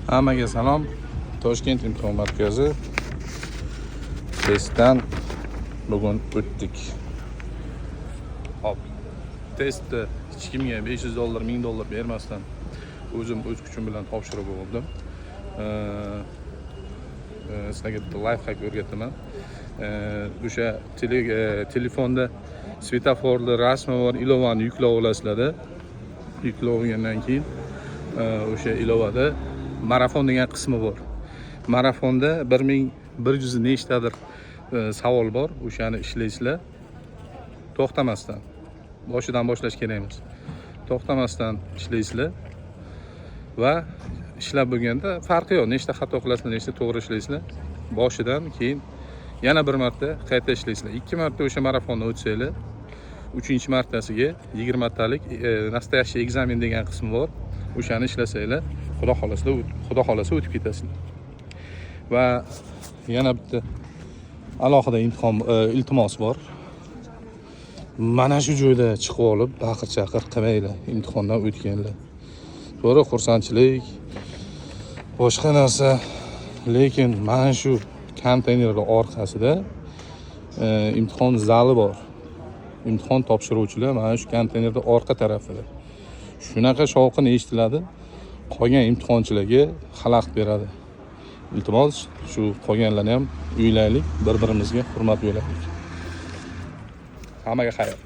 Hammaga salom. Toshkent imtihon markazi testdan bugun o'tdik. Hop. Testni hech kimga $500, $1000 bermasdan o'zim o'z kuchim bilan topshirib oldim. Sizlarga life hack o'rgataman. O'sha telefonda svetoforli rasmi bor ilovani yuklab olasizlar. Yuklab olgandan keyin o'sha ilovada marafon degan qismi bor. Marafonda 1100 nechtadir savol bor. O'shani ishlaysizlar. To'xtamasdan. Boshidan boshlash kerak emas. To'xtamasdan ishlaysizlar va ishlab bo'lganda farqi yo'q. Nechta xato qilasizlar, nechta to'g'ri ishlaysizlar. Boshidan keyin yana bir marta qayta ishlaysizlar. 2 marta o'sha marafonni o'tsanglar, 3-martasiga 20 talik nastoящий ekzamen degan qismi bor. O'shani ishlasanglar, xudo xolasa o'tib ketasizlar. Va yana bitta alohida iltimos bor. Mana shu joyda chiqib olib, baqir-chaqir qilmanglar, imtihondan o'tganlar. To'g'ri, xursandchilik, boshqa narsa, lekin mana shu konteynerlar orqasida imtihon zali bor. Imtihon topshiruvchilar mana shu konteynerning orqa tarafida. Shunaqa shovqin eshitiladi, qolgan imtihonchilarga xalaqit beradi. Iltimos, shu qolganlarni ham uylaylik, bir-birimizga hurmat yo'laylik. Hammaga xayr.